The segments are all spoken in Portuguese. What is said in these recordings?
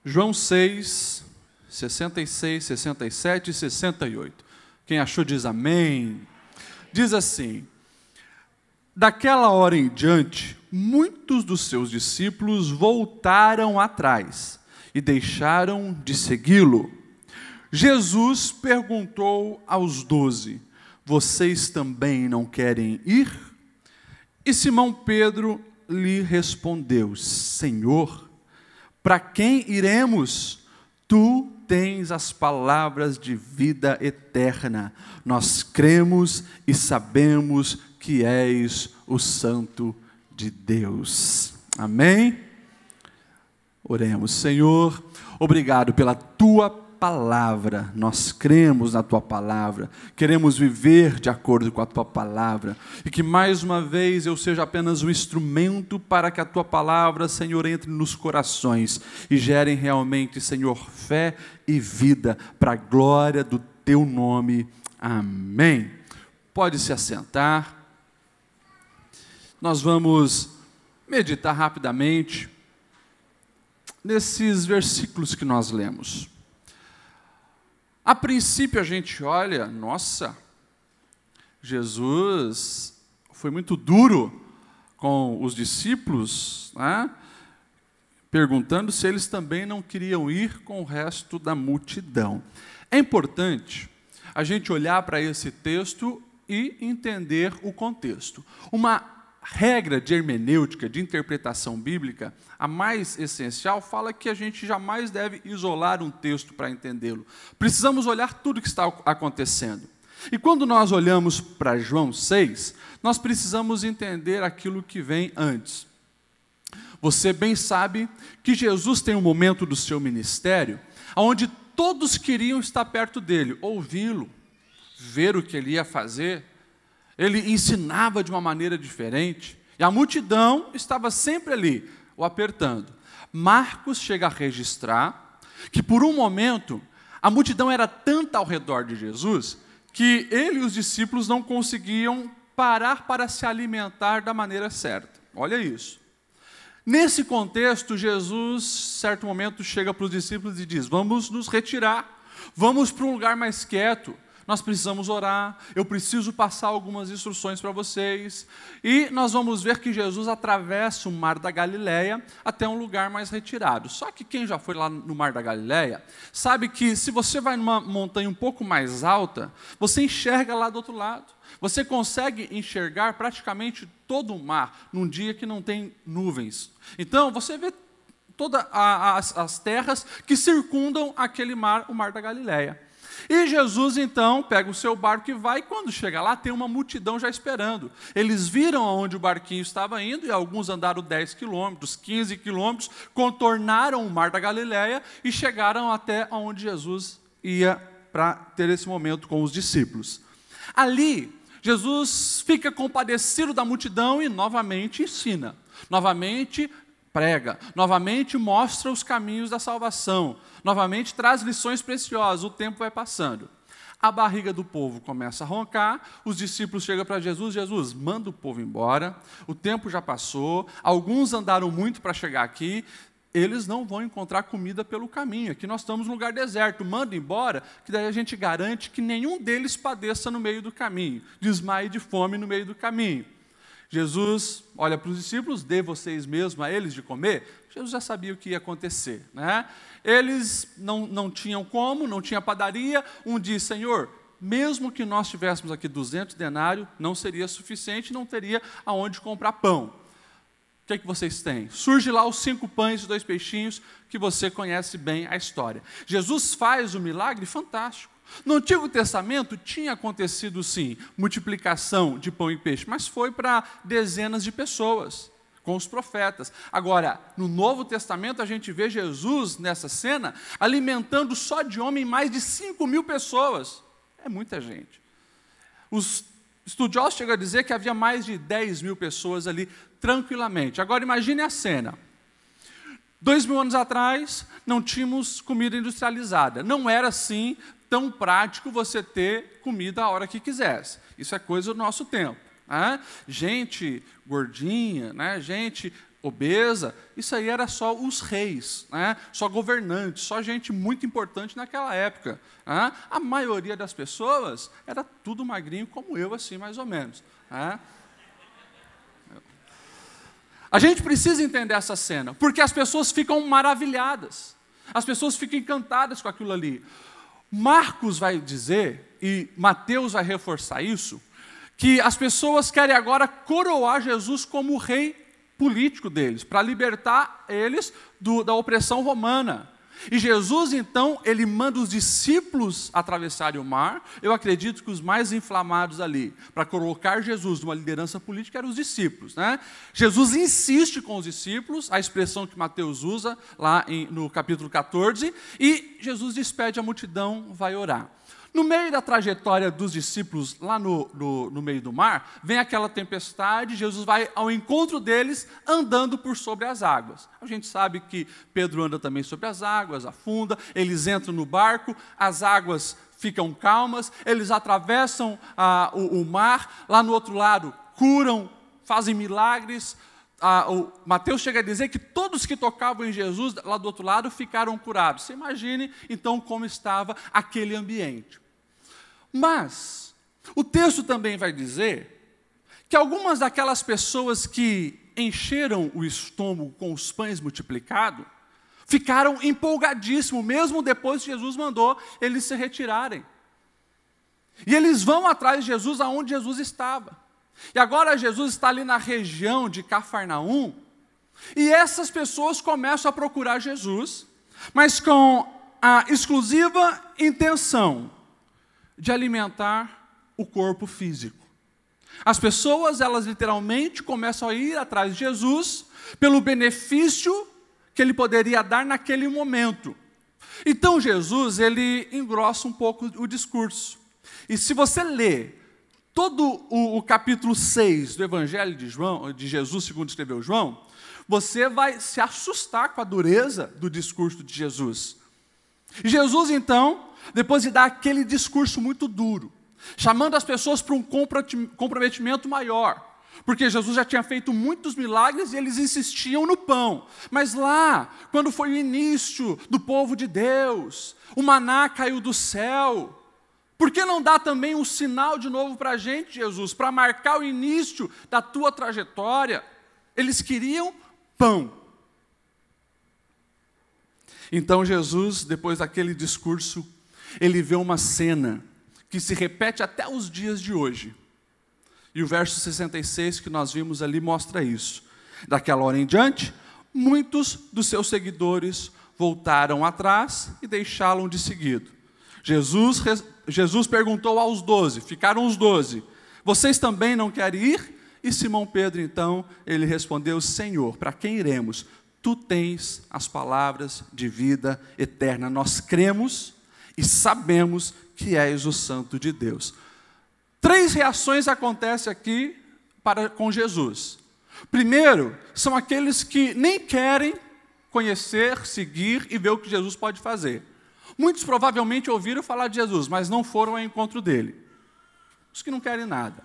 João 6, 66, 67 e 68. Quem achou diz amém. Diz assim: daquela hora em diante, muitos dos seus discípulos voltaram atrás e deixaram de segui-lo. Jesus perguntou aos 12, vocês também não querem ir? E Simão Pedro lhe respondeu, Senhor, para quem iremos? Tu tens as palavras de vida eterna. Nós cremos e sabemos que és o Santo de Deus. Amém? Oremos. Senhor, obrigado pela Tua palavra, nós cremos na Tua palavra, queremos viver de acordo com a Tua palavra, e que mais uma vez eu seja apenas um instrumento para que a Tua palavra, Senhor, entre nos corações e gerem realmente, Senhor, fé e vida para a glória do Teu nome. Amém. Pode se assentar. Nós vamos meditar rapidamente nesses versículos que nós lemos. A princípio a gente olha, nossa, Jesus foi muito duro com os discípulos, né? Perguntando se eles também não queriam ir com o resto da multidão. É importante a gente olhar para esse texto e entender o contexto. Uma regra de hermenêutica, de interpretação bíblica, a mais essencial, fala que a gente jamais deve isolar um texto para entendê-lo. Precisamos olhar tudo o que está acontecendo. E quando nós olhamos para João 6, nós precisamos entender aquilo que vem antes. Você bem sabe que Jesus tem um momento do seu ministério onde todos queriam estar perto dele, ouvi-lo, ver o que ele ia fazer. Ele ensinava de uma maneira diferente, e a multidão estava sempre ali, o apertando. Marcos chega a registrar que, por um momento, a multidão era tanta ao redor de Jesus, que ele e os discípulos não conseguiam parar para se alimentar da maneira certa. Olha isso. Nesse contexto, Jesus, certo momento, chega para os discípulos e diz, vamos nos retirar, vamos para um lugar mais quieto, nós precisamos orar, eu preciso passar algumas instruções para vocês. E nós vamos ver que Jesus atravessa o Mar da Galileia até um lugar mais retirado. Só que quem já foi lá no Mar da Galileia, sabe que se você vai numa montanha um pouco mais alta, você enxerga lá do outro lado. Você consegue enxergar praticamente todo o mar num dia que não tem nuvens. Então, você vê todas as terras que circundam aquele mar, o Mar da Galileia. E Jesus, então, pega o seu barco e vai, e quando chega lá, tem uma multidão já esperando. Eles viram aonde o barquinho estava indo, e alguns andaram 10 quilômetros, 15 quilômetros, contornaram o Mar da Galileia e chegaram até onde Jesus ia para ter esse momento com os discípulos. Ali, Jesus fica compadecido da multidão e novamente ensina, novamente prega, novamente mostra os caminhos da salvação, novamente traz lições preciosas, o tempo vai passando. A barriga do povo começa a roncar, os discípulos chegam para Jesus, Jesus, manda o povo embora, o tempo já passou, alguns andaram muito para chegar aqui, eles não vão encontrar comida pelo caminho, aqui nós estamos num lugar deserto, manda embora, que daí a gente garante que nenhum deles padeça no meio do caminho, desmaie de fome no meio do caminho. Jesus olha para os discípulos, dê vocês mesmos a eles de comer. Jesus já sabia o que ia acontecer, né? Eles não tinham como, não tinha padaria. Um diz, Senhor, mesmo que nós tivéssemos aqui 200 denários, não seria suficiente, não teria aonde comprar pão. O que é que vocês têm? Surge lá os 5 pães e 2 peixinhos, que você conhece bem a história. Jesus faz um milagre fantástico. No Antigo Testamento tinha acontecido sim, multiplicação de pão e peixe, mas foi para dezenas de pessoas, com os profetas. Agora, no Novo Testamento a gente vê Jesus nessa cena, alimentando só de homem mais de 5.000 pessoas. É muita gente. Os estudiosos chegam a dizer que havia mais de 10.000 pessoas ali, tranquilamente. Agora imagine a cena. 2.000 anos atrás, não tínhamos comida industrializada. Não era assim tão prático você ter comida a hora que quisesse. Isso é coisa do nosso tempo. né? Gente gordinha, né? Gente obesa, isso aí era só os reis, né? Só governantes, só gente muito importante naquela época, né? A maioria das pessoas era tudo magrinho, como eu, assim, mais ou menos, né? A gente precisa entender essa cena, porque as pessoas ficam maravilhadas, as pessoas ficam encantadas com aquilo ali. Marcos vai dizer, e Mateus vai reforçar isso, que as pessoas querem agora coroar Jesus como o rei político deles, para libertar eles da opressão romana. E Jesus, então, ele manda os discípulos atravessarem o mar. Eu acredito que os mais inflamados ali, para colocar Jesus numa liderança política, eram os discípulos, né? Jesus insiste com os discípulos, a expressão que Mateus usa lá no capítulo 14, e Jesus despede a multidão, vai orar. No meio da trajetória dos discípulos, lá no meio do mar, vem aquela tempestade, Jesus vai ao encontro deles, andando por sobre as águas. A gente sabe que Pedro anda também sobre as águas, afunda, eles entram no barco, as águas ficam calmas, eles atravessam o mar, lá no outro lado, curam, fazem milagres. Mateus chega a dizer que todos que tocavam em Jesus, lá do outro lado, ficaram curados. Você imagine, então, como estava aquele ambiente. Mas, o texto também vai dizer que algumas daquelas pessoas que encheram o estômago com os pães multiplicados, ficaram empolgadíssimos, mesmo depois que Jesus mandou eles se retirarem. E eles vão atrás de Jesus aonde Jesus estava. E agora Jesus está ali na região de Cafarnaum, e essas pessoas começam a procurar Jesus, mas com a exclusiva intenção de alimentar o corpo físico. As pessoas, elas literalmente começam a ir atrás de Jesus pelo benefício que ele poderia dar naquele momento. Então Jesus, ele engrossa um pouco o discurso. E se você ler todo o capítulo 6 do Evangelho de Jesus, segundo escreveu João, você vai se assustar com a dureza do discurso de Jesus. E Jesus, então, depois de dar aquele discurso muito duro, chamando as pessoas para um comprometimento maior, porque Jesus já tinha feito muitos milagres e eles insistiam no pão. Mas lá, quando foi o início do povo de Deus, o maná caiu do céu. Por que não dá também um sinal de novo para a gente, Jesus, para marcar o início da tua trajetória? Eles queriam pão. Então Jesus, depois daquele discurso, ele vê uma cena que se repete até os dias de hoje. E o verso 66 que nós vimos ali mostra isso. Daquela hora em diante, muitos dos seus seguidores voltaram atrás e deixaram de seguido. Jesus perguntou aos 12, ficaram os 12, vocês também não querem ir? E Simão Pedro, então, ele respondeu, Senhor, para quem iremos? Tu tens as palavras de vida eterna. Nós cremos e sabemos que és o Santo de Deus. 3 reações acontecem aqui com Jesus. Primeiro, são aqueles que nem querem conhecer, seguir e ver o que Jesus pode fazer. Muitos provavelmente ouviram falar de Jesus, mas não foram ao encontro dele. Os que não querem nada.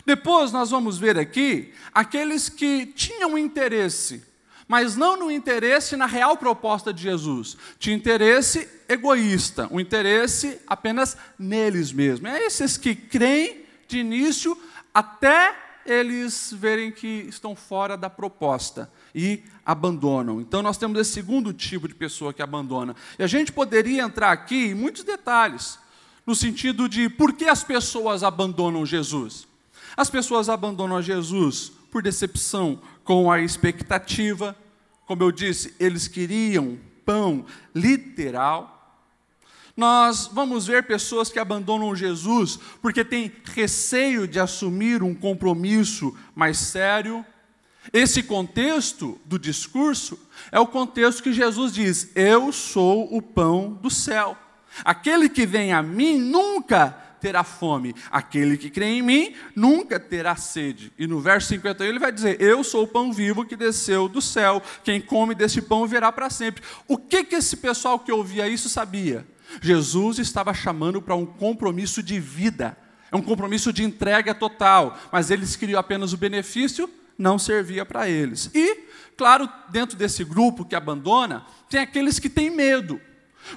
Depois nós vamos ver aqui aqueles que tinham interesse, mas não no interesse na real proposta de Jesus. Tinha interesse egoísta, um interesse apenas neles mesmos. É esses que creem de início até eles verem que estão fora da proposta e abandonam. Então nós temos esse segundo tipo de pessoa que abandona. E a gente poderia entrar aqui em muitos detalhes, no sentido de por que as pessoas abandonam Jesus. As pessoas abandonam a Jesus por decepção com a expectativa. Como eu disse, eles queriam pão literal. Nós vamos ver pessoas que abandonam Jesus porque têm receio de assumir um compromisso mais sério. Esse contexto do discurso é o contexto que Jesus diz, eu sou o pão do céu. Aquele que vem a mim nunca terá fome. Aquele que crê em mim nunca terá sede. E no verso 51 ele vai dizer, eu sou o pão vivo que desceu do céu. Quem come desse pão viverá para sempre. O que esse pessoal que ouvia isso sabia? Jesus estava chamando para um compromisso de vida. É um compromisso de entrega total, mas eles queriam apenas o benefício, não servia para eles. E, claro, dentro desse grupo que abandona, tem aqueles que têm medo.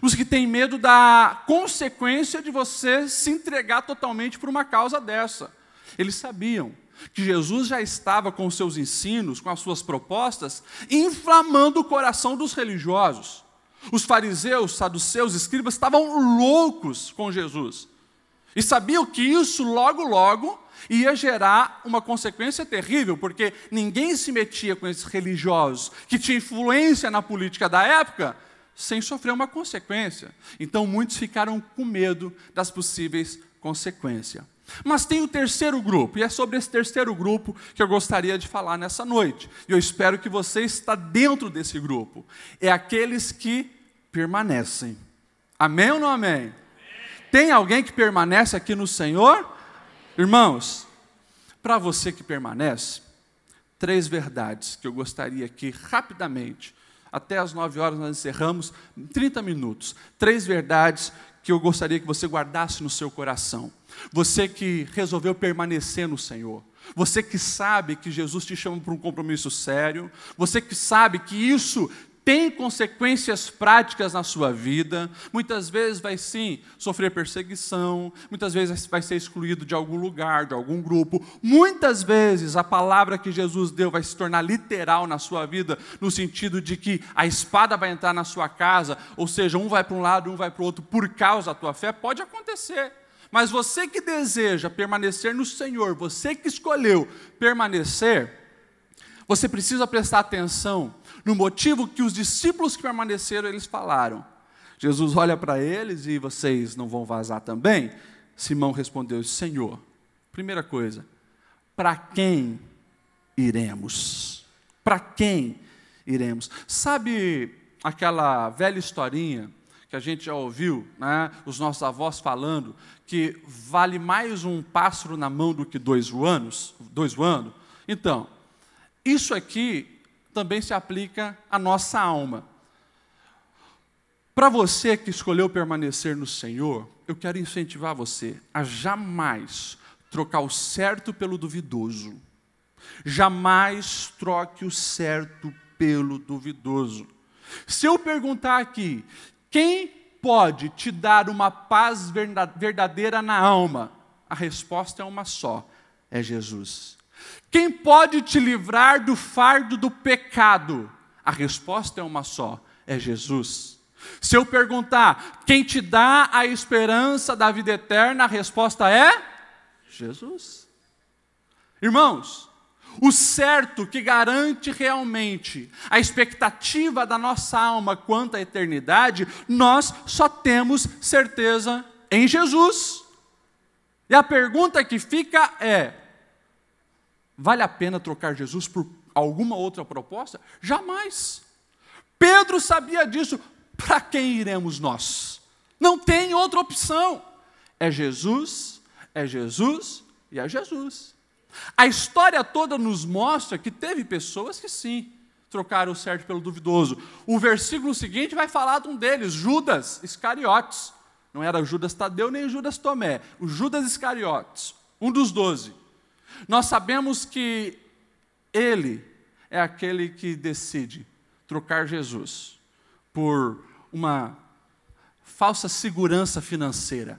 Os que têm medo da consequência de você se entregar totalmente por uma causa dessa. Eles sabiam que Jesus já estava com os seus ensinos, com as suas propostas, inflamando o coração dos religiosos. Os fariseus, saduceus, escribas estavam loucos com Jesus. E sabiam que isso logo ia gerar uma consequência terrível, porque ninguém se metia com esses religiosos que tinham influência na política da época, sem sofrer uma consequência. Então muitos ficaram com medo das possíveis consequências. Mas tem o terceiro grupo, e é sobre esse terceiro grupo que eu gostaria de falar nessa noite. E eu espero que você está dentro desse grupo. É aqueles que permanecem. Amém ou não amém? Tem alguém que permanece aqui no Senhor? Irmãos, para você que permanece, 3 verdades que eu gostaria aqui rapidamente, até às 9 horas nós encerramos, 30 minutos. 3 verdades que eu gostaria que você guardasse no seu coração. Você que resolveu permanecer no Senhor. Você que sabe que Jesus te chama para um compromisso sério. Você que sabe que isso tem consequências práticas na sua vida. Muitas vezes vai sim sofrer perseguição. Muitas vezes vai ser excluído de algum lugar, de algum grupo. Muitas vezes a palavra que Jesus deu vai se tornar literal na sua vida, no sentido de que a espada vai entrar na sua casa, ou seja, um vai para um lado, um vai para o outro por causa da tua fé. Pode acontecer. Mas você que deseja permanecer no Senhor, você que escolheu permanecer, você precisa prestar atenção no motivo que os discípulos que permaneceram, eles falaram. Jesus olha para eles e vocês não vão vazar também? Simão respondeu, Senhor, primeira coisa, para quem iremos? Para quem iremos? Sabe aquela velha historinha que a gente já ouviu, né, os nossos avós falando, que vale mais um pássaro na mão do que 2 voando? Então, isso aqui também se aplica à nossa alma. Para você que escolheu permanecer no Senhor, eu quero incentivar você a jamais trocar o certo pelo duvidoso. Jamais troque o certo pelo duvidoso. Se eu perguntar aqui, quem pode te dar uma paz verdadeira na alma? A resposta é uma só, é Jesus. Quem pode te livrar do fardo do pecado? A resposta é uma só, é Jesus. Se eu perguntar, quem te dá a esperança da vida eterna? A resposta é Jesus. Irmãos, o certo que garante realmente a expectativa da nossa alma quanto à eternidade, nós só temos certeza em Jesus. E a pergunta que fica é, vale a pena trocar Jesus por alguma outra proposta? Jamais. Pedro sabia disso. Para quem iremos nós? Não tem outra opção. É Jesus e é Jesus. A história toda nos mostra que teve pessoas que sim, trocaram o certo pelo duvidoso. O versículo seguinte vai falar de um deles, Judas Iscariotes. Não era Judas Tadeu nem Judas Tomé. O Judas Iscariotes, um dos 12. Nós sabemos que ele é aquele que decide trocar Jesus por uma falsa segurança financeira.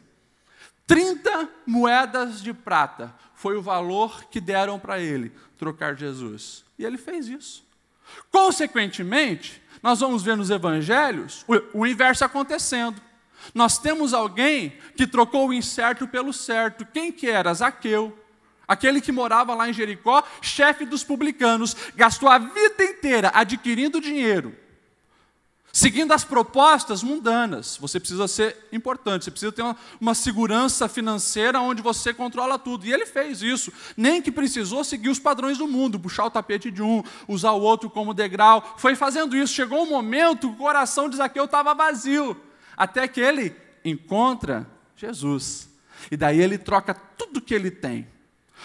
30 moedas de prata foi o valor que deram para ele trocar Jesus. E ele fez isso. Consequentemente, nós vamos ver nos evangelhos o inverso acontecendo. Nós temos alguém que trocou o incerto pelo certo. Quem que era? Zaqueu. Aquele que morava lá em Jericó, chefe dos publicanos, gastou a vida inteira adquirindo dinheiro, seguindo as propostas mundanas. Você precisa ser importante, você precisa ter uma segurança financeira onde você controla tudo. E ele fez isso, nem que precisou seguir os padrões do mundo, puxar o tapete de um, usar o outro como degrau. Foi fazendo isso, chegou um momento que o coração de Zaqueu estava vazio, até que ele encontra Jesus. E daí ele troca tudo que ele tem.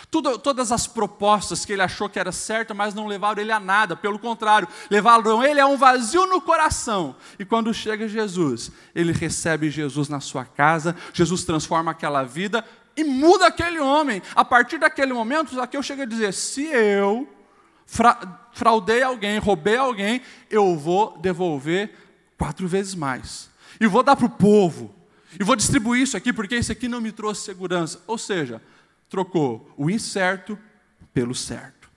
Todas as propostas que ele achou que era certa, mas não levaram ele a nada, pelo contrário, levaram ele a um vazio no coração. E quando chega Jesus, ele recebe Jesus na sua casa, Jesus transforma aquela vida, e muda aquele homem. A partir daquele momento, Zaqueu chega a dizer, se eu fraudei alguém, roubei alguém, eu vou devolver 4 vezes mais. E vou dar para o povo. E vou distribuir isso aqui, porque isso aqui não me trouxe segurança. Ou seja, trocou o incerto pelo certo.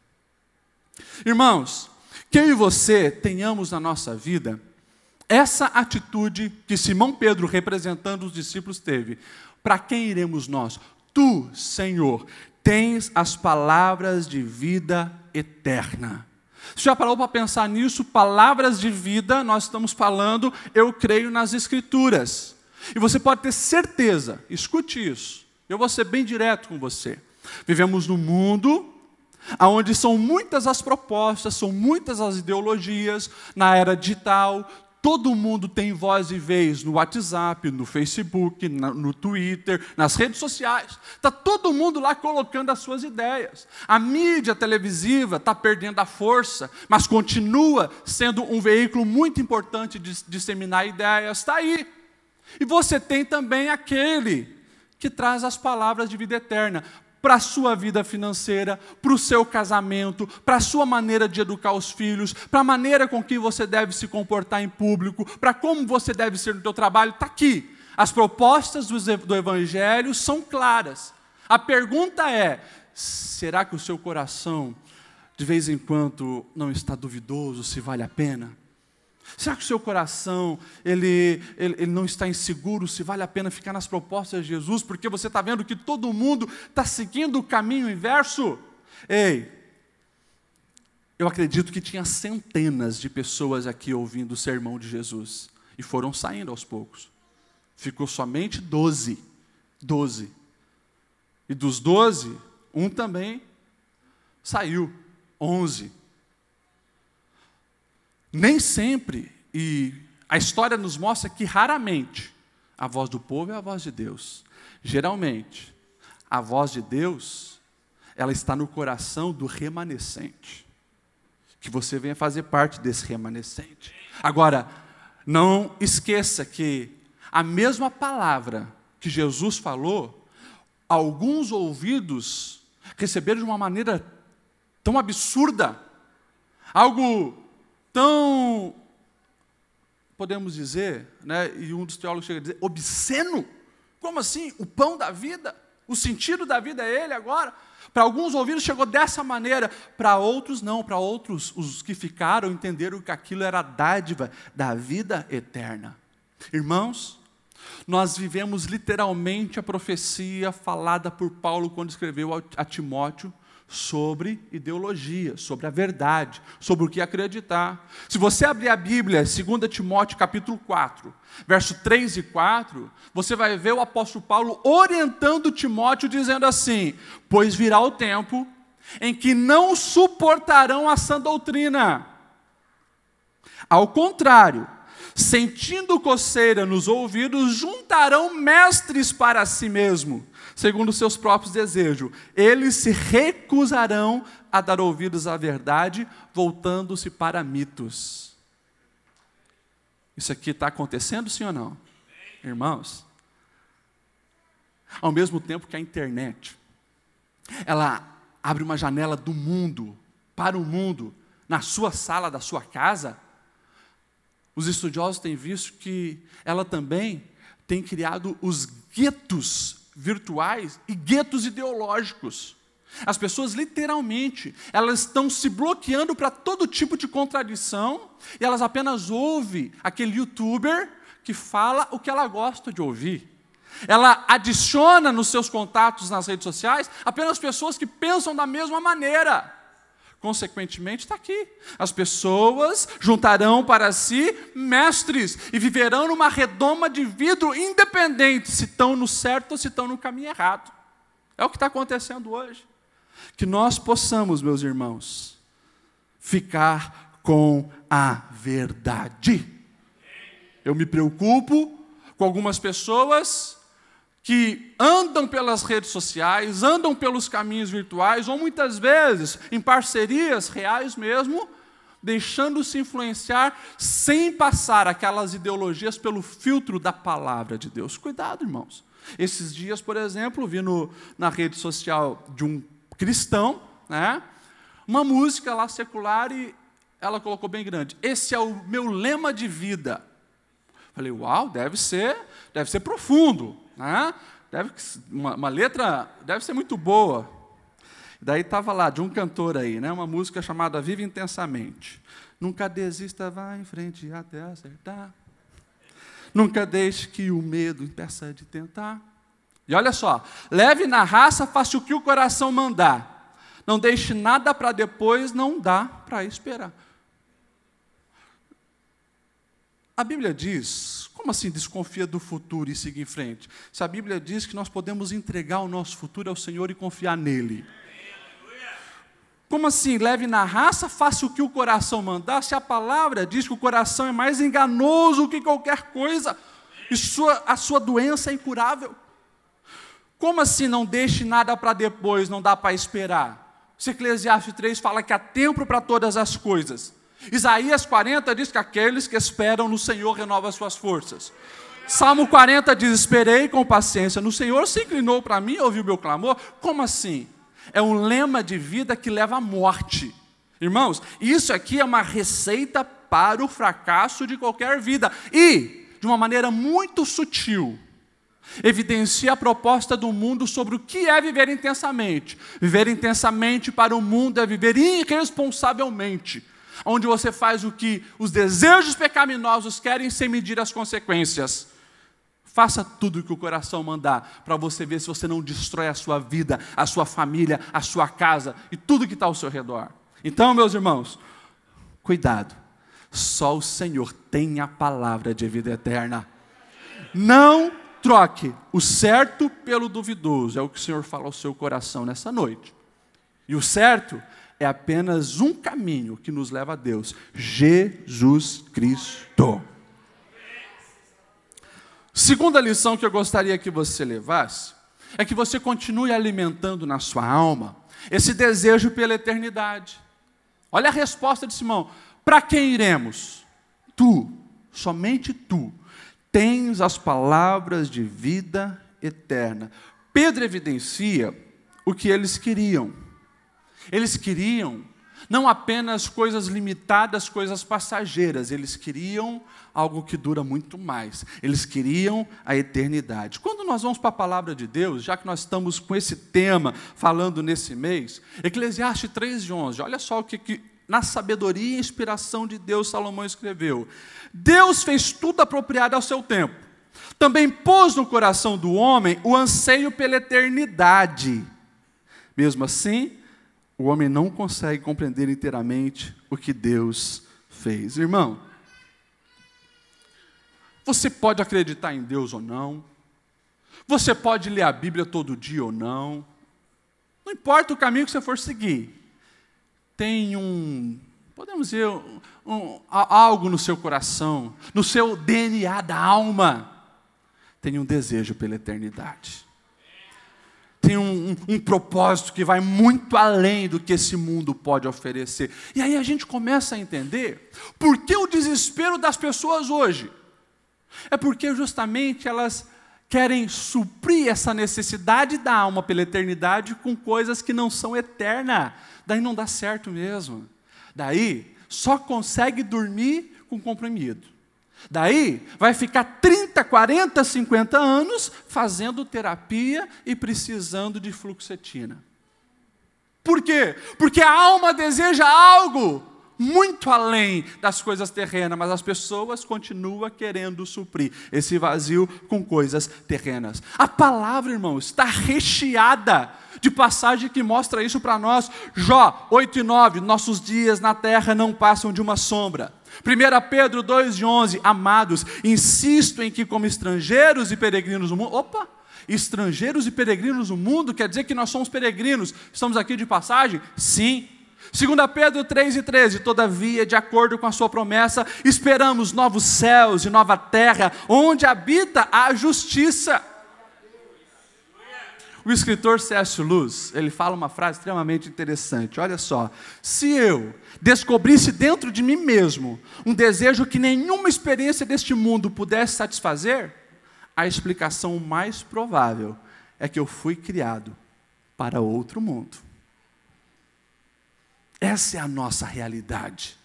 Irmãos, que eu e você tenhamos na nossa vida essa atitude que Simão Pedro, representando os discípulos, teve. Para quem iremos nós? Tu, Senhor, tens as palavras de vida eterna. Você já parou para pensar nisso? Palavras de vida, nós estamos falando, eu creio nas Escrituras. E você pode ter certeza, escute isso, eu vou ser bem direto com você. Vivemos num mundo onde são muitas as propostas, são muitas as ideologias, na era digital, todo mundo tem voz e vez no WhatsApp, no Facebook, no Twitter, nas redes sociais. Está todo mundo lá colocando as suas ideias. A mídia televisiva está perdendo a força, mas continua sendo um veículo muito importante de disseminar ideias. Está aí. E você tem também aquele que traz as palavras de vida eterna para a sua vida financeira, para o seu casamento, para a sua maneira de educar os filhos, para a maneira com que você deve se comportar em público, para como você deve ser no seu trabalho. Está aqui. As propostas do Evangelho são claras. A pergunta é, será que o seu coração, de vez em quando, não está duvidoso se vale a pena? Será que o seu coração, ele não está inseguro se vale a pena ficar nas propostas de Jesus, porque você está vendo que todo mundo está seguindo o caminho inverso? Ei, eu acredito que tinha centenas de pessoas aqui ouvindo o sermão de Jesus, e foram saindo aos poucos. Ficou somente 12. E dos 12, um também saiu, 11. Nem sempre, e a história nos mostra que raramente, a voz do povo é a voz de Deus. Geralmente, a voz de Deus, ela está no coração do remanescente. Que você venha fazer parte desse remanescente. Agora, não esqueça que a mesma palavra que Jesus falou, alguns ouvidos receberam de uma maneira tão absurda, algo tão, podemos dizer, né, e um dos teólogos chega a dizer, obsceno. Como assim? O pão da vida? O sentido da vida é ele agora? Para alguns ouvidos chegou dessa maneira, para outros não, para outros, os que ficaram, entenderam que aquilo era a dádiva da vida eterna. Irmãos, nós vivemos literalmente a profecia falada por Paulo quando escreveu a Timóteo, sobre ideologia, sobre a verdade, sobre o que acreditar. Se você abrir a Bíblia, 2 Timóteo capítulo 4, verso 3 e 4, você vai ver o apóstolo Paulo orientando Timóteo, dizendo assim, pois virá o tempo em que não suportarão a sã doutrina. Ao contrário, sentindo coceira nos ouvidos, juntarão mestres para si mesmo, segundo os seus próprios desejos. Eles se recusarão a dar ouvidos à verdade, voltando-se para mitos. Isso aqui está acontecendo, sim ou não? Irmãos, ao mesmo tempo que a internet, ela abre uma janela do mundo, para o mundo, na sua sala da sua casa, os estudiosos têm visto que ela também tem criado os guetos virtuais e guetos ideológicos. As pessoas literalmente, elas estão se bloqueando para todo tipo de contradição e elas apenas ouvem aquele youtuber que fala o que ela gosta de ouvir. Ela adiciona nos seus contatos nas redes sociais apenas pessoas que pensam da mesma maneira. Consequentemente, está aqui. As pessoas juntarão para si mestres e viverão numa redoma de vidro independente, se estão no certo ou se estão no caminho errado. É o que está acontecendo hoje. Que nós possamos, meus irmãos, ficar com a verdade. Eu me preocupo com algumas pessoas que andam pelas redes sociais, andam pelos caminhos virtuais, ou muitas vezes em parcerias reais mesmo, deixando-se influenciar sem passar aquelas ideologias pelo filtro da palavra de Deus. Cuidado, irmãos. Esses dias, por exemplo, vi na rede social de um cristão, né, uma música lá secular e ela colocou bem grande: esse é o meu lema de vida. Falei, uau, deve ser profundo, né? Uma letra deve ser muito boa. Daí estava lá, de um cantor aí, né, uma música chamada Vive Intensamente. Nunca desista, vá em frente até acertar. Nunca deixe que o medo impeça de tentar. E olha só, leve na raça, faça o que o coração mandar. Não deixe nada para depois, não dá para esperar. A Bíblia diz, como assim desconfia do futuro e siga em frente? Se a Bíblia diz que nós podemos entregar o nosso futuro ao Senhor e confiar nele. Como assim? Leve na raça, faça o que o coração mandar. Se a palavra diz que o coração é mais enganoso que qualquer coisa, e a sua doença é incurável. Como assim não deixe nada para depois, não dá para esperar? Se Eclesiastes 3 fala que há tempo para todas as coisas. Isaías 40 diz que aqueles que esperam no Senhor renovam as suas forças. Salmo 40 diz, esperei com paciência no Senhor, se inclinou para mim, ouviu meu clamor. Como assim? É um lema de vida que leva à morte. Irmãos, isso aqui é uma receita para o fracasso de qualquer vida. E, de uma maneira muito sutil, evidencia a proposta do mundo sobre o que é viver intensamente. Viver intensamente para o mundo é viver irresponsavelmente, onde você faz o que os desejos pecaminosos querem sem medir as consequências. Faça tudo o que o coração mandar, para você ver se você não destrói a sua vida, a sua família, a sua casa e tudo que está ao seu redor. Então, meus irmãos, cuidado. Só o Senhor tem a palavra de vida eterna. Não troque o certo pelo duvidoso. É o que o Senhor fala ao seu coração nessa noite. E o certo é apenas um caminho que nos leva a Deus. Jesus Cristo. Segunda lição que eu gostaria que você levasse é que você continue alimentando na sua alma esse desejo pela eternidade. Olha a resposta de Simão: para quem iremos? Tu, somente tu, tens as palavras de vida eterna. Pedro evidencia o que eles queriam. Eles queriam não apenas coisas limitadas, coisas passageiras, eles queriam algo que dura muito mais. Eles queriam a eternidade. Quando nós vamos para a palavra de Deus, já que nós estamos com esse tema falando nesse mês, Eclesiastes 3:11, olha só o que na sabedoria e inspiração de Deus Salomão escreveu. Deus fez tudo apropriado ao seu tempo. Também pôs no coração do homem o anseio pela eternidade. Mesmo assim, o homem não consegue compreender inteiramente o que Deus fez. Irmão, você pode acreditar em Deus ou não, você pode ler a Bíblia todo dia ou não, não importa o caminho que você for seguir, tem podemos dizer, algo no seu coração, no seu DNA da alma, tem um desejo pela eternidade. Tem um propósito que vai muito além do que esse mundo pode oferecer. E aí a gente começa a entender por que o desespero das pessoas hoje. É porque justamente elas querem suprir essa necessidade da alma pela eternidade com coisas que não são eternas. Daí não dá certo mesmo. Daí só consegue dormir com comprimido. Daí vai ficar 30, 40, 50 anos fazendo terapia e precisando de fluoxetina. Por quê? Porque a alma deseja algo muito além das coisas terrenas, mas as pessoas continuam querendo suprir esse vazio com coisas terrenas. A palavra, irmão, está recheada de passagem que mostra isso para nós. Jó 8:9, nossos dias na terra não passam de uma sombra. 1 Pedro 2:11, amados, insisto em que como estrangeiros e peregrinos no mundo, estrangeiros e peregrinos no mundo, quer dizer que nós somos peregrinos, estamos aqui de passagem? Sim. 2 Pedro 3:13, todavia, de acordo com a sua promessa, esperamos novos céus e nova terra, onde habita a justiça. O escritor C.S. Lewis, ele fala uma frase extremamente interessante, olha só: se eu descobrisse dentro de mim mesmo um desejo que nenhuma experiência deste mundo pudesse satisfazer, A explicação mais provável é que eu fui criado para outro mundo. Essa é a nossa realidade.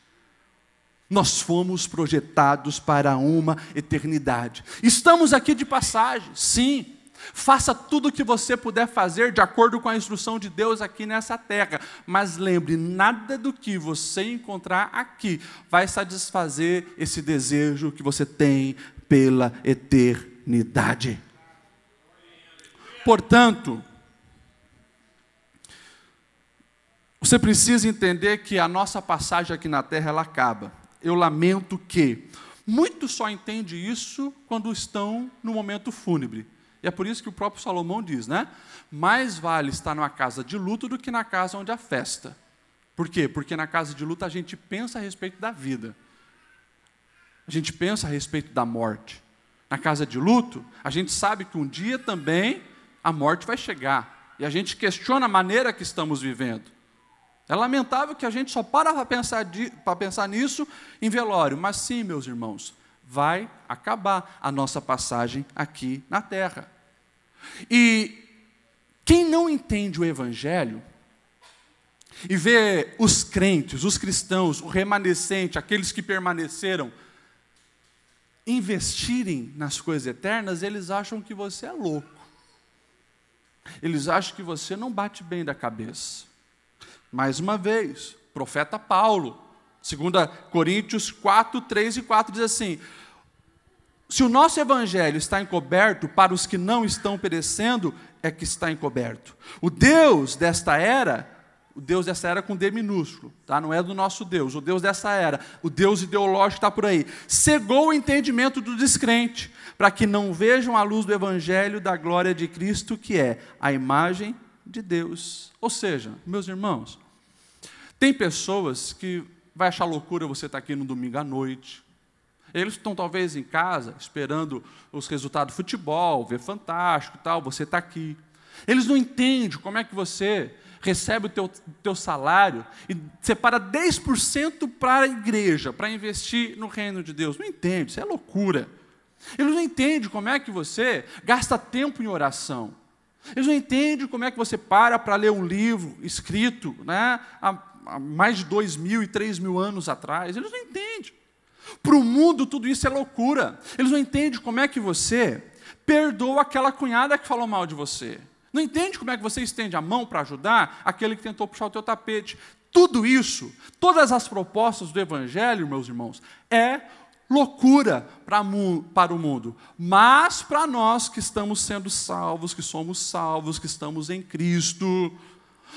Nós fomos projetados para uma eternidade. Estamos aqui de passagem, sim. Faça tudo o que você puder fazer de acordo com a instrução de Deus aqui nessa terra. Mas lembre, nada do que você encontrar aqui vai satisfazer esse desejo que você tem pela eternidade. Portanto, você precisa entender que a nossa passagem aqui na terra, ela acaba. Eu lamento que muitos só entendem isso quando estão no momento fúnebre. E é por isso que o próprio Salomão diz, né? Mais vale estar numa casa de luto do que na casa onde há festa. Por quê? Porque na casa de luto a gente pensa a respeito da vida. A gente pensa a respeito da morte. Na casa de luto, a gente sabe que um dia também a morte vai chegar. E a gente questiona a maneira que estamos vivendo. É lamentável que a gente só para pensar nisso em velório. Mas sim, meus irmãos, vai acabar a nossa passagem aqui na terra. E quem não entende o Evangelho e vê os crentes, os cristãos, o remanescente, aqueles que permaneceram, investirem nas coisas eternas, eles acham que você é louco. Eles acham que você não bate bem da cabeça. Mais uma vez, profeta Paulo, 2 Coríntios 4, 3 e 4 diz assim: se o nosso evangelho está encoberto, para os que não estão perecendo, é que está encoberto. O Deus desta era com D minúsculo, tá? Não é do nosso Deus, o Deus dessa era, o Deus ideológico está por aí, cegou o entendimento do descrente, para que não vejam a luz do evangelho da glória de Cristo, que é a imagem de Deus. Ou seja, meus irmãos, tem pessoas que vai achar loucura você estar aqui no domingo à noite. Eles estão talvez em casa, esperando os resultados do futebol, ver Fantástico e tal, você está aqui. Eles não entendem como é que você recebe o teu salário e separa 10% para a igreja, para investir no reino de Deus. Não entende, isso é loucura. Eles não entendem como é que você gasta tempo em oração. Eles não entendem como é que você para ler um livro escrito, né, há mais de 2.000 e 3.000 anos atrás. Eles não entendem. Para o mundo tudo isso é loucura. Eles não entendem como é que você perdoa aquela cunhada que falou mal de você. Não entende como é que você estende a mão para ajudar aquele que tentou puxar o teu tapete. Tudo isso, todas as propostas do Evangelho, meus irmãos, é loucura para o mundo. Mas para nós que estamos sendo salvos, que somos salvos, que estamos em Cristo,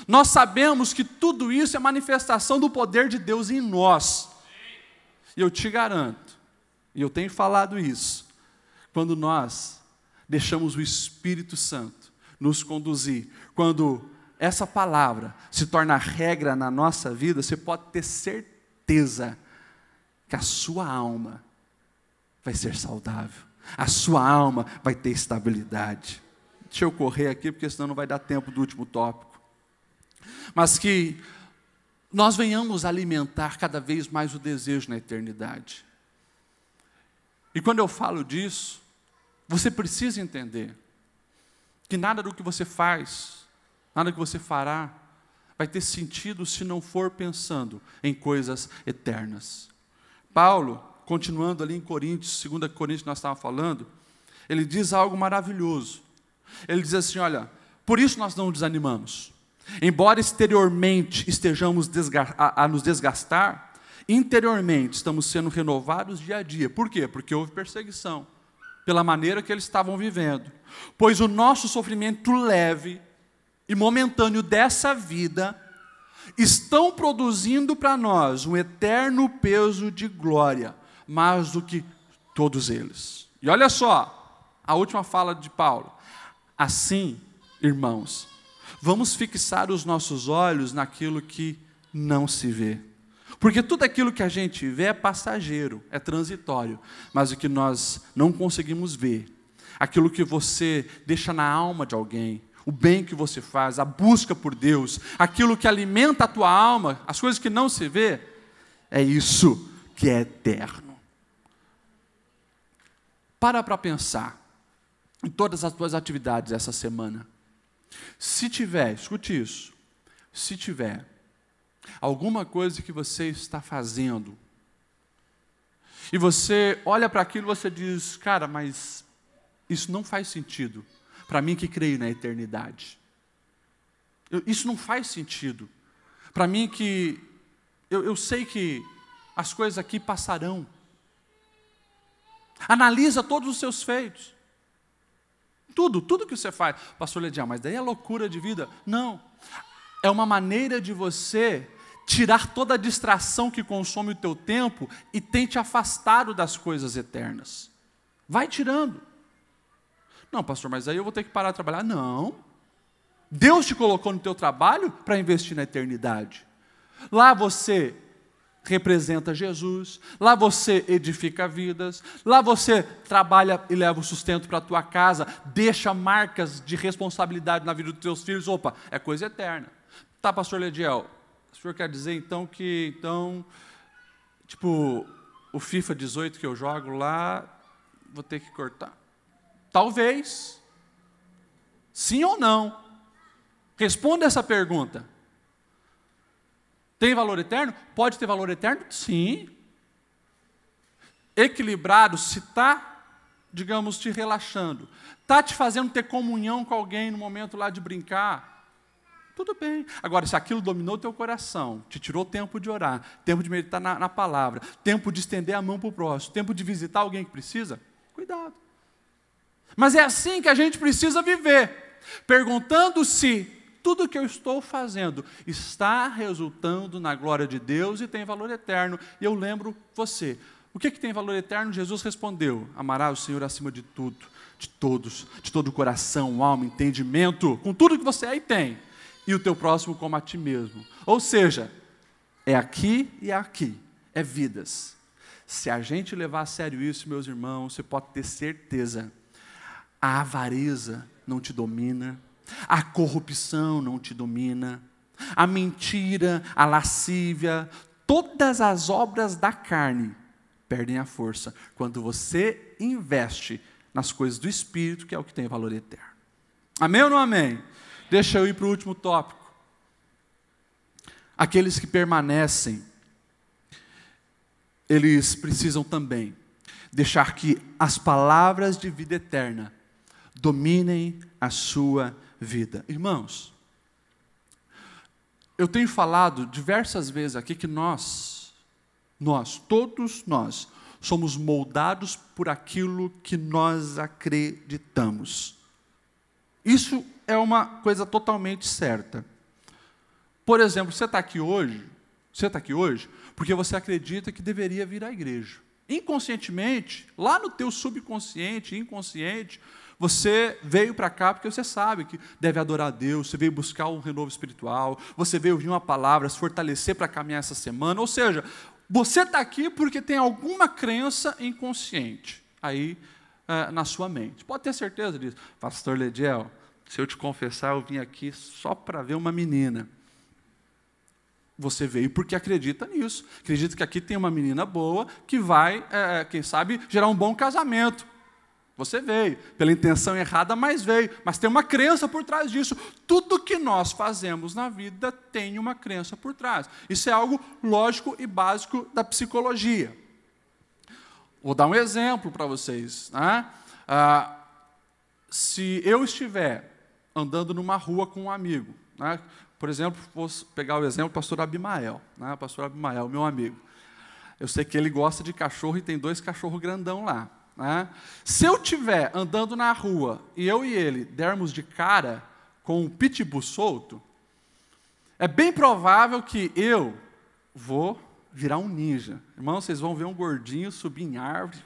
nós sabemos que tudo isso é manifestação do poder de Deus em nós. E eu te garanto, e eu tenho falado isso, quando nós deixamos o Espírito Santo nos conduzir, quando essa palavra se torna regra na nossa vida, você pode ter certeza que a sua alma vai ser saudável, a sua alma vai ter estabilidade. Deixa eu correr aqui, porque senão não vai dar tempo do último tópico. Mas que nós venhamos alimentar cada vez mais o desejo na eternidade. E quando eu falo disso, você precisa entender que nada do que você faz, nada que você fará, vai ter sentido se não for pensando em coisas eternas. Paulo, continuando ali em Coríntios, 2 Coríntios nós estávamos falando, ele diz algo maravilhoso. Ele diz assim, olha, por isso nós não desanimamos. Embora exteriormente estejamos a nos desgastar, interiormente estamos sendo renovados dia a dia. Por quê? Porque houve perseguição, pela maneira que eles estavam vivendo. Pois o nosso sofrimento leve e momentâneo dessa vida estão produzindo para nós um eterno peso de glória, mais do que todos eles. E olha só, a última fala de Paulo. Assim, irmãos, vamos fixar os nossos olhos naquilo que não se vê. Porque tudo aquilo que a gente vê é passageiro, é transitório. Mas o que nós não conseguimos ver, aquilo que você deixa na alma de alguém, o bem que você faz, a busca por Deus, aquilo que alimenta a tua alma, as coisas que não se vê, é isso que é eterno. Para pensar. em todas as tuas atividades essa semana. Se tiver, escute isso, se tiver alguma coisa que você está fazendo, e você olha para aquilo e você diz, cara, mas isso não faz sentido para mim que creio na eternidade. Isso não faz sentido para mim que eu sei que as coisas aqui passarão. Analisa todos os seus feitos. Tudo que você faz. Pastor Ledial, mas daí é loucura de vida? Não. É uma maneira de você tirar toda a distração que consome o teu tempo e tem te afastado das coisas eternas. Vai tirando. Não, pastor, mas aí eu vou ter que parar de trabalhar. Não. Deus te colocou no teu trabalho para investir na eternidade. Lá você representa Jesus, lá você edifica vidas, lá você trabalha e leva o sustento para a tua casa, deixa marcas de responsabilidade na vida dos teus filhos. Opa, é coisa eterna. Tá, pastor Lediel, o senhor quer dizer então que, tipo, o FIFA 18 que eu jogo lá, vou ter que cortar? Talvez. Sim ou não? Responda essa pergunta. Tem valor eterno? Pode ter valor eterno? Sim. Equilibrado, se está, digamos, te relaxando, está te fazendo ter comunhão com alguém no momento lá de brincar, tudo bem. Agora, se aquilo dominou o teu coração, te tirou tempo de orar, tempo de meditar na palavra, tempo de estender a mão para o próximo, tempo de visitar alguém que precisa, cuidado. Mas é assim que a gente precisa viver, perguntando se tudo que eu estou fazendo está resultando na glória de Deus e tem valor eterno. E eu lembro você, o que tem valor eterno? Jesus respondeu, amarás o Senhor acima de tudo, de todos, de todo o coração, alma, entendimento, com tudo que você aí tem, e o teu próximo como a ti mesmo. Ou seja, é aqui e aqui, é vidas. Se a gente levar a sério isso, meus irmãos, você pode ter certeza, a avareza não te domina, a corrupção não te domina, a mentira, a lascívia, todas as obras da carne perdem a força quando você investe nas coisas do Espírito, que é o que tem valor eterno. Amém ou não amém? Deixa eu ir para o último tópico. Aqueles que permanecem, eles precisam também deixar que as palavras de vida eterna dominem a sua vida. Irmãos, eu tenho falado diversas vezes aqui que todos nós, somos moldados por aquilo que nós acreditamos. Isso é uma coisa totalmente certa. Por exemplo, você está aqui hoje porque você acredita que deveria vir à igreja. Inconscientemente, lá no teu subconsciente, inconsciente, você veio para cá porque você sabe que deve adorar a Deus, você veio buscar um renovo espiritual, você veio ouvir uma palavra, se fortalecer para caminhar essa semana. Ou seja, você está aqui porque tem alguma crença inconsciente aí na sua mente. Pode ter certeza disso. Pastor Lediel, se eu te confessar, eu vim aqui só para ver uma menina. Você veio porque acredita nisso. Acredita que aqui tem uma menina boa que vai, quem sabe, gerar um bom casamento. Você veio, pela intenção errada, mas veio. Mas tem uma crença por trás disso. Tudo que nós fazemos na vida tem uma crença por trás. Isso é algo lógico e básico da psicologia. Vou dar um exemplo para vocês. Né? Se eu estiver andando numa rua com um amigo, né? Por exemplo, vou pegar o exemplo do pastor Abimael. Né? O pastor Abimael, meu amigo. Eu sei que ele gosta de cachorro e tem 2 cachorros grandão lá. Né? Se eu estiver andando na rua e eu e ele dermos de cara com um pitbull solto, é bem provável que eu vou virar um ninja. Irmão, vocês vão ver um gordinho subir em árvore.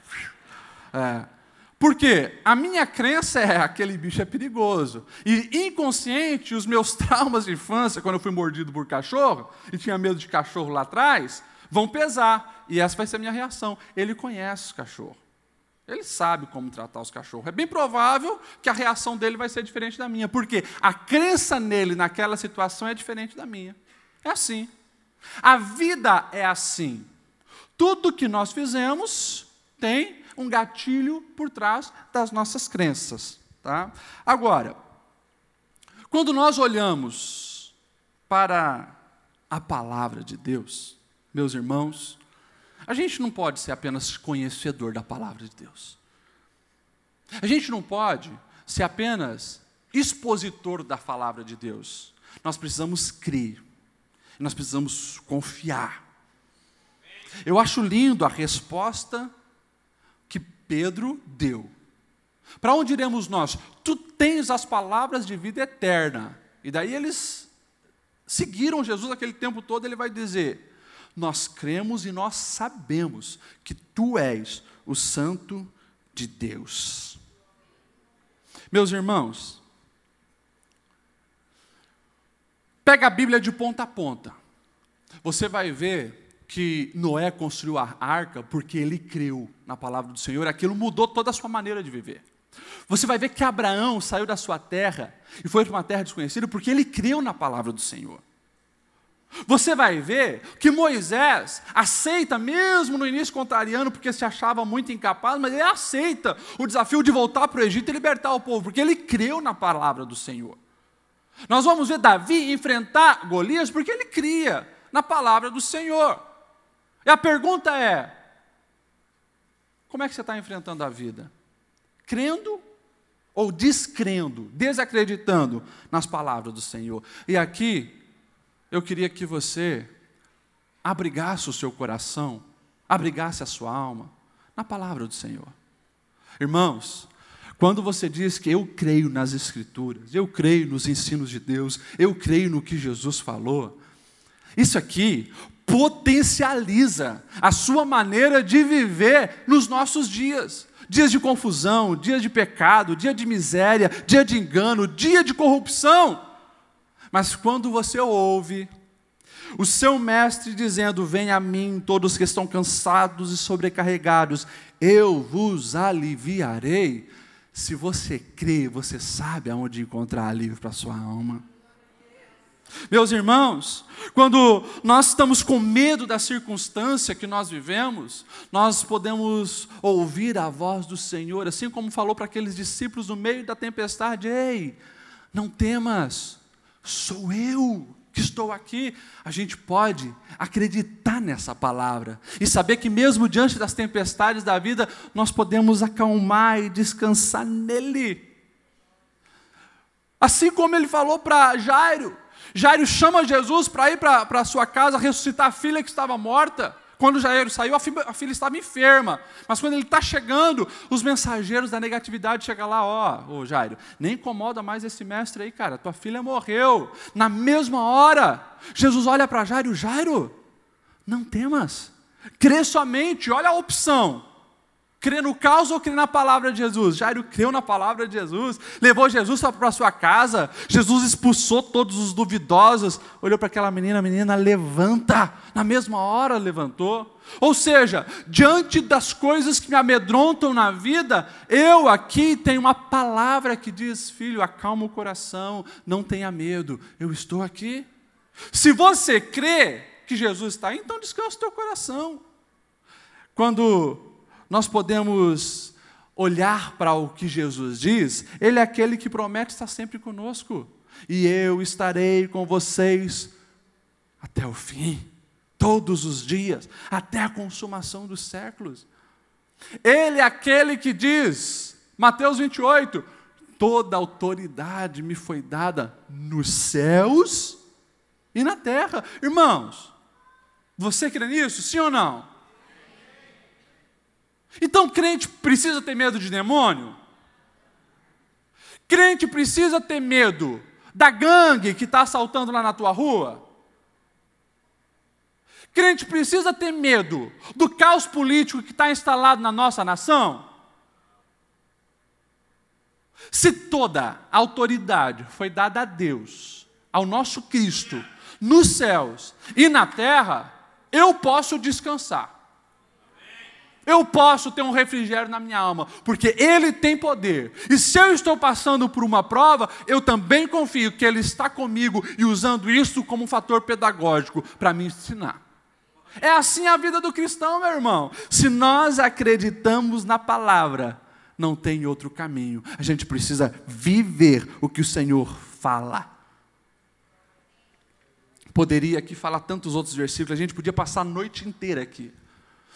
Por quê? A minha crença é aquele bicho é perigoso. E inconsciente, os meus traumas de infância, quando eu fui mordido por cachorro, e tinha medo de cachorro lá atrás, vão pesar. E essa vai ser a minha reação. Ele conhece os cachorros. Ele sabe como tratar os cachorros. É bem provável que a reação dele vai ser diferente da minha, porque a crença nele naquela situação é diferente da minha. É assim. A vida é assim. Tudo que nós fizemos tem um gatilho por trás das nossas crenças. Tá? Agora, quando nós olhamos para a palavra de Deus, meus irmãos, a gente não pode ser apenas conhecedor da palavra de Deus. A gente não pode ser apenas expositor da palavra de Deus. Nós precisamos crer. Nós precisamos confiar. Eu acho lindo a resposta que Pedro deu. Para onde iremos nós? Tu tens as palavras de vida eterna. E daí eles seguiram Jesus aquele tempo todo, ele vai dizer: nós cremos e nós sabemos que tu és o Santo de Deus. Meus irmãos, pega a Bíblia de ponta a ponta. Você vai ver que Noé construiu a arca porque ele creu na palavra do Senhor. Aquilo mudou toda a sua maneira de viver. Você vai ver que Abraão saiu da sua terra e foi para uma terra desconhecida porque ele creu na palavra do Senhor. Você vai ver que Moisés aceita, mesmo no início contrariando, porque se achava muito incapaz, mas ele aceita o desafio de voltar para o Egito e libertar o povo, porque ele creu na palavra do Senhor. Nós vamos ver Davi enfrentar Golias porque ele cria na palavra do Senhor. E a pergunta é: como é que você está enfrentando a vida? Crendo ou descrendo, desacreditando nas palavras do Senhor? E aqui, eu queria que você abrigasse o seu coração, abrigasse a sua alma na palavra do Senhor. Irmãos, quando você diz que eu creio nas Escrituras, eu creio nos ensinos de Deus, eu creio no que Jesus falou, isso aqui potencializa a sua maneira de viver nos nossos dias. Dias de confusão, dias de pecado, dia de miséria, dia de engano, dia de corrupção. Mas quando você ouve o seu mestre dizendo: venha a mim todos que estão cansados e sobrecarregados, eu vos aliviarei. Se você crê, você sabe aonde encontrar alívio para a sua alma. Meus irmãos, quando nós estamos com medo da circunstância que nós vivemos, nós podemos ouvir a voz do Senhor, assim como falou para aqueles discípulos no meio da tempestade: ei, não temas, sou eu que estou aqui. A gente pode acreditar nessa palavra e saber que mesmo diante das tempestades da vida, nós podemos acalmar e descansar nele. Assim como ele falou para Jairo. Jairo chama Jesus para ir para a sua casa ressuscitar a filha que estava morta. Quando Jairo saiu, a filha estava enferma. Mas quando ele está chegando, os mensageiros da negatividade chegam lá: ó, Jairo, nem incomoda mais esse mestre aí, cara, tua filha morreu. Na mesma hora, Jesus olha para Jairo: Jairo, não temas, crê somente. Olha a opção: crê no caos ou crê na palavra de Jesus? Jairo creu na palavra de Jesus, levou Jesus para a sua casa. Jesus expulsou todos os duvidosos, olhou para aquela menina: menina, levanta. Na mesma hora levantou. Ou seja, diante das coisas que me amedrontam na vida, eu aqui tenho uma palavra que diz: filho, acalma o coração, não tenha medo, eu estou aqui. Se você crê que Jesus está aí, então descansa o teu coração. Quando nós podemos olhar para o que Jesus diz, Ele é aquele que promete estar sempre conosco. E eu estarei com vocês até o fim, todos os dias, até a consumação dos séculos. Ele é aquele que diz, Mateus 28, toda autoridade me foi dada nos céus e na terra. Irmãos, você crê nisso, sim ou não? Então, crente precisa ter medo de demônio? Crente precisa ter medo da gangue que está assaltando lá na tua rua? Crente precisa ter medo do caos político que está instalado na nossa nação? Se toda a autoridade foi dada a Deus, ao nosso Cristo, nos céus e na terra, eu posso descansar. Eu posso ter um refrigério na minha alma, porque Ele tem poder. E se eu estou passando por uma prova, eu também confio que Ele está comigo e usando isso como um fator pedagógico para me ensinar. É assim a vida do cristão, meu irmão. Se nós acreditamos na palavra, não tem outro caminho. A gente precisa viver o que o Senhor fala. Poderia aqui falar tantos outros versículos, a gente podia passar a noite inteira aqui,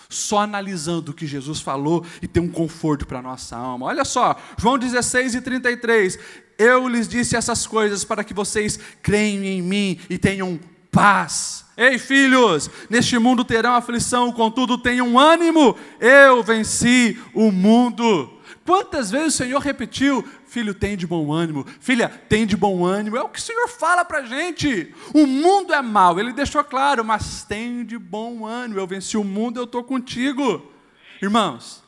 só analisando o que Jesus falou e ter um conforto para a nossa alma. Olha só, João 16:33, eu lhes disse essas coisas para que vocês creiam em mim e tenham paz. Ei, filhos, neste mundo terão aflição, contudo tenham ânimo, eu venci o mundo. Quantas vezes o Senhor repetiu, filho, tem de bom ânimo, filha, tem de bom ânimo, é o que o Senhor fala para a gente. O mundo é mau, Ele deixou claro, mas tem de bom ânimo, eu venci o mundo, eu estou contigo. Irmãos,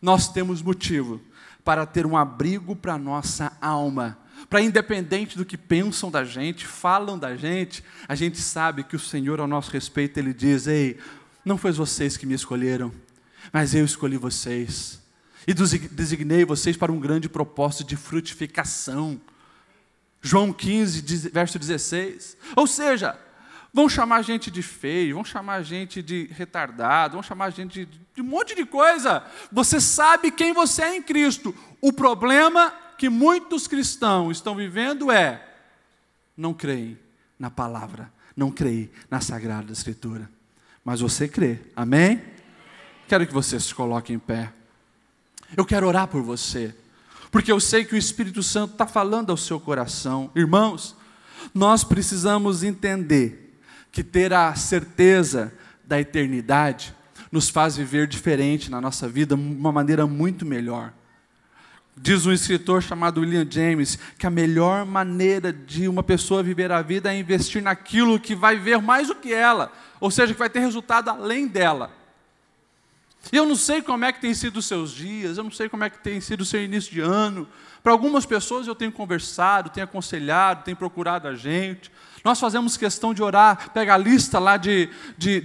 nós temos motivo para ter um abrigo para a nossa alma, para independente do que pensam da gente, falam da gente, a gente sabe que o Senhor ao nosso respeito, Ele diz, ei, não foi vocês que me escolheram, mas eu escolhi vocês. E designei vocês para um grande propósito de frutificação. João 15, verso 16. Ou seja, vão chamar a gente de feio, vão chamar a gente de retardado, vão chamar a gente de um monte de coisa. Você sabe quem você é em Cristo. O problema que muitos cristãos estão vivendo é, não creem na palavra, não creem na Sagrada Escritura. Mas você crê, amém? Quero que você se coloque em pé. Eu quero orar por você, porque eu sei que o Espírito Santo está falando ao seu coração. Irmãos, nós precisamos entender que ter a certeza da eternidade nos faz viver diferente na nossa vida, de uma maneira muito melhor. Diz um escritor chamado William James, que a melhor maneira de uma pessoa viver a vida é investir naquilo que vai ver mais do que ela, ou seja, que vai ter resultado além dela. E eu não sei como é que tem sido os seus dias, eu não sei como é que tem sido o seu início de ano. Para algumas pessoas eu tenho conversado, tenho aconselhado, tenho procurado a gente. Nós fazemos questão de orar, pega a lista lá de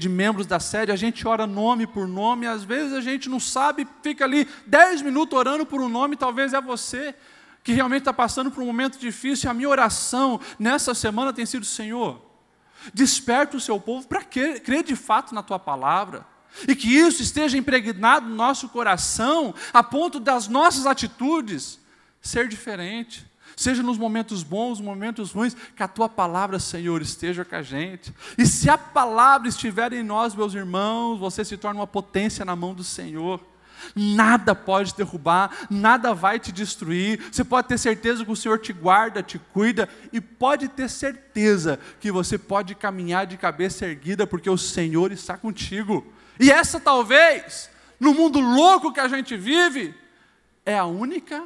membros da sede, a gente ora nome por nome, às vezes a gente não sabe, fica ali 10 minutos orando por um nome, talvez é você que realmente está passando por um momento difícil. E a minha oração nessa semana tem sido, Senhor, desperta o seu povo para crer de fato na Tua palavra. E que isso esteja impregnado no nosso coração, a ponto das nossas atitudes ser diferente. Seja nos momentos bons, nos momentos ruins, que a Tua palavra, Senhor, esteja com a gente. E se a palavra estiver em nós, meus irmãos, você se torna uma potência na mão do Senhor. Nada pode te derrubar, nada vai te destruir. Você pode ter certeza que o Senhor te guarda, te cuida, e pode ter certeza que você pode caminhar de cabeça erguida, porque o Senhor está contigo. E essa talvez, no mundo louco que a gente vive, é a única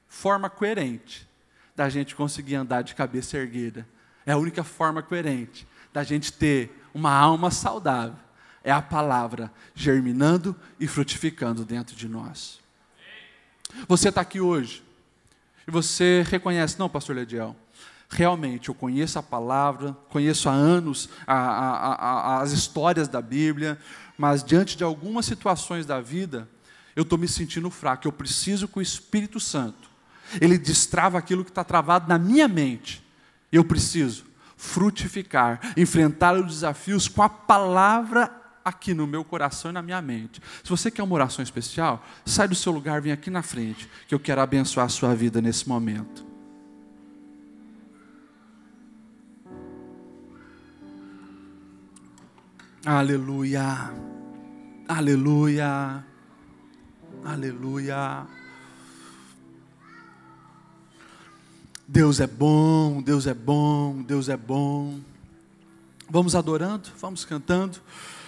forma coerente da gente conseguir andar de cabeça erguida. É a única forma coerente da gente ter uma alma saudável. É a palavra germinando e frutificando dentro de nós. Você está aqui hoje e você reconhece, não, pastor Lediel, realmente, eu conheço a palavra, conheço há anos as histórias da Bíblia, mas diante de algumas situações da vida, eu estou me sentindo fraco. Eu preciso que o Espírito Santo, Ele destrava aquilo que está travado na minha mente. Eu preciso frutificar, enfrentar os desafios com a palavra aqui no meu coração e na minha mente. Se você quer uma oração especial, sai do seu lugar, vem aqui na frente, que eu quero abençoar a sua vida nesse momento. Aleluia, aleluia, aleluia. Deus é bom, Deus é bom, Deus é bom. Vamos adorando, vamos cantando,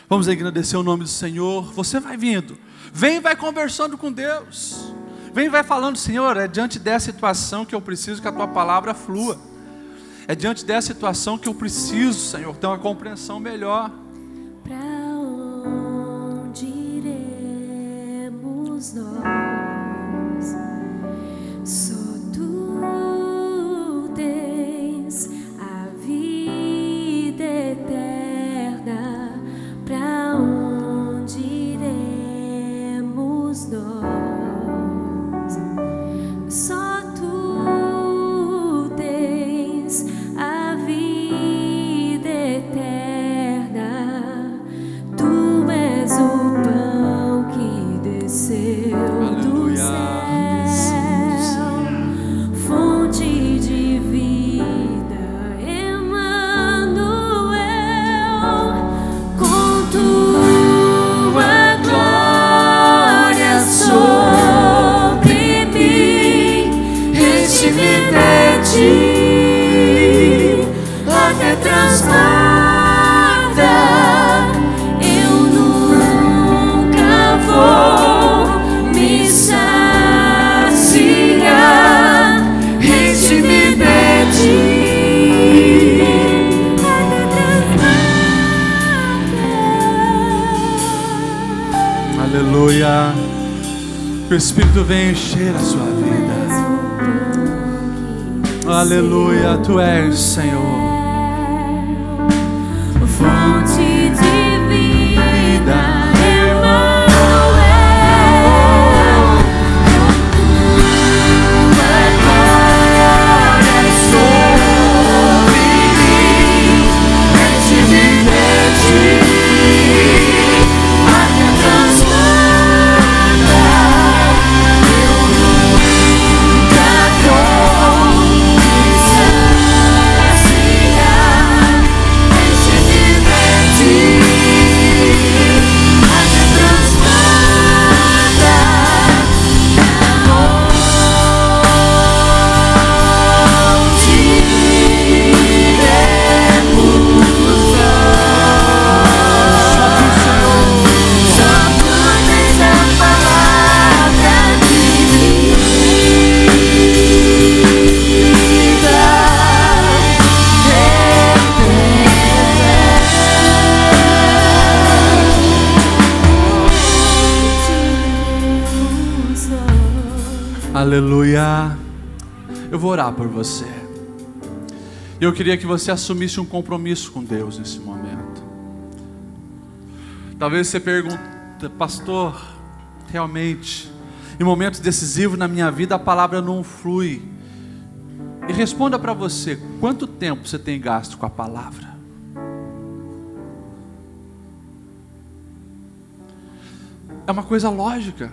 vamos agradecer o nome do Senhor. Você vai vindo, vem e vai conversando com Deus. Vem e vai falando, Senhor, é diante dessa situação que eu preciso que a Tua palavra flua. É diante dessa situação que eu preciso, Senhor, ter uma compreensão melhor. Pra onde iremos nós? Só Tu tens a vida eterna. Pra onde iremos nós? Só Tu tens a vida eterna. o Espírito venha encher a sua vida. Aleluia, Tu és, Senhor, fonte de vida. Aleluia. Eu vou orar por você. Eu queria que você assumisse um compromisso com Deus nesse momento. Talvez você pergunte: pastor, realmente, em momentos decisivos na minha vida a palavra não flui. E responda para você: quanto tempo você tem gasto com a palavra? É uma coisa lógica,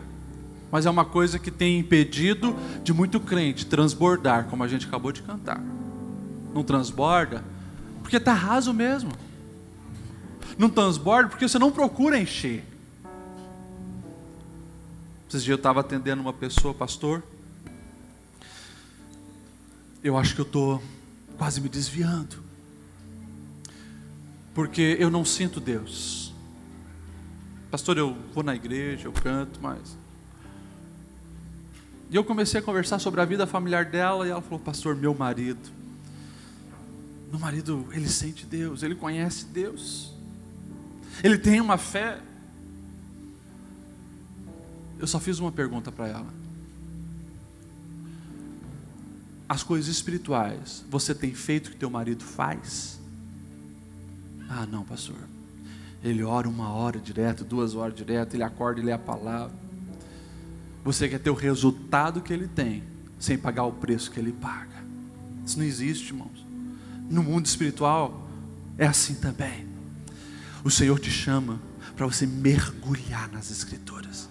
mas é uma coisa que tem impedido de muito crente transbordar, como a gente acabou de cantar. Não transborda porque está raso mesmo. Não transborda porque você não procura encher. Esses dias eu estava atendendo uma pessoa: pastor, eu acho que eu estou quase me desviando, porque eu não sinto Deus. Pastor, eu vou na igreja, eu canto, mas... E eu comecei a conversar sobre a vida familiar dela, e ela falou: pastor, meu marido, ele sente Deus, ele conhece Deus, ele tem uma fé. Eu só fiz uma pergunta para ela: as coisas espirituais, você tem feito o que teu marido faz? Ah, não, pastor, ele ora 1 hora direto, 2 horas direto, ele acorda e lê a palavra. Você quer ter o resultado que ele tem, sem pagar o preço que ele paga. Isso não existe, irmãos. No mundo espiritual é assim também. O Senhor te chama para você mergulhar nas Escrituras.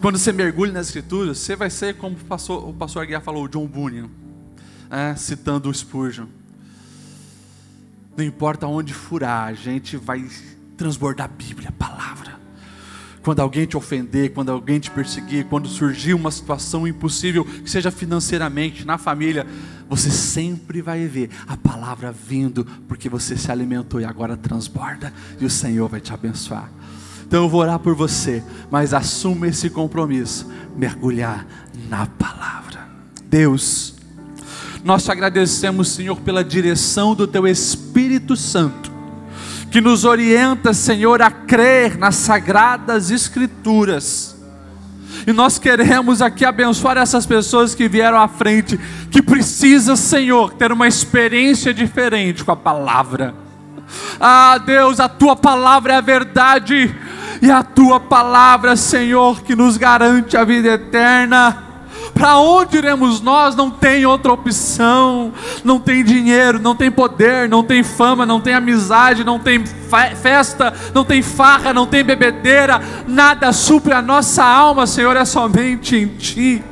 Quando você mergulha nas Escrituras, você vai ser como o pastor Aguiar falou, o John Bunyan, citando o Spurgeon: não importa onde furar, a gente vai transbordar a Bíblia, a palavra. Quando alguém te ofender, quando alguém te perseguir, quando surgir uma situação impossível, que seja financeiramente, na família, você sempre vai ver a palavra vindo, porque você se alimentou e agora transborda, e o Senhor vai te abençoar. Então eu vou orar por você, mas assuma esse compromisso: mergulhar na palavra. Deus, nós te agradecemos, Senhor, pela direção do Teu Espírito Santo, que nos orienta, Senhor, a crer nas Sagradas Escrituras. E nós queremos aqui abençoar essas pessoas que vieram à frente, que precisam, Senhor, ter uma experiência diferente com a palavra. Ah, Deus, a Tua palavra é a verdade, e a Tua palavra, Senhor, que nos garante a vida eterna. Para onde iremos nós? Não tem outra opção. Não tem dinheiro, não tem poder, não tem fama, não tem amizade, não tem festa, não tem farra, não tem bebedeira. Nada supre a nossa alma, Senhor, é somente em Ti.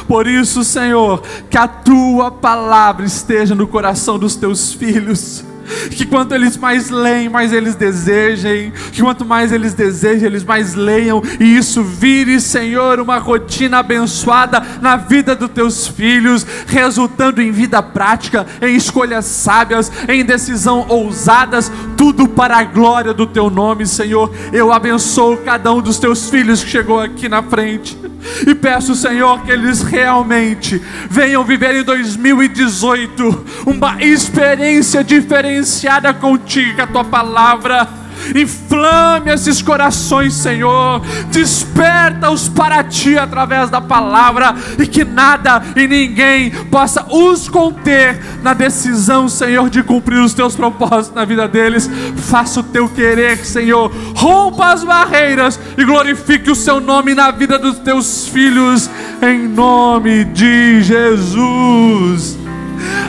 Por isso, Senhor, que a Tua palavra esteja no coração dos Teus filhos. Que quanto eles mais leem, mais eles desejem. Que quanto mais eles desejam, eles mais leiam. E isso vire, Senhor, uma rotina abençoada na vida dos Teus filhos, resultando em vida prática, em escolhas sábias, em decisão ousadas, tudo para a glória do Teu nome, Senhor. Eu abençoo cada um dos Teus filhos que chegou aqui na frente, e peço, Senhor, que eles realmente venham viver em 2018 uma experiência diferenciada contigo, com a Tua palavra. Inflame esses corações, Senhor. Desperta-os para Ti através da palavra, e que nada e ninguém possa os conter na decisão, Senhor, de cumprir os Teus propósitos na vida deles. Faça o Teu querer, Senhor. Rompa as barreiras e glorifique o Seu nome na vida dos Teus filhos, em nome de Jesus.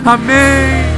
Amém.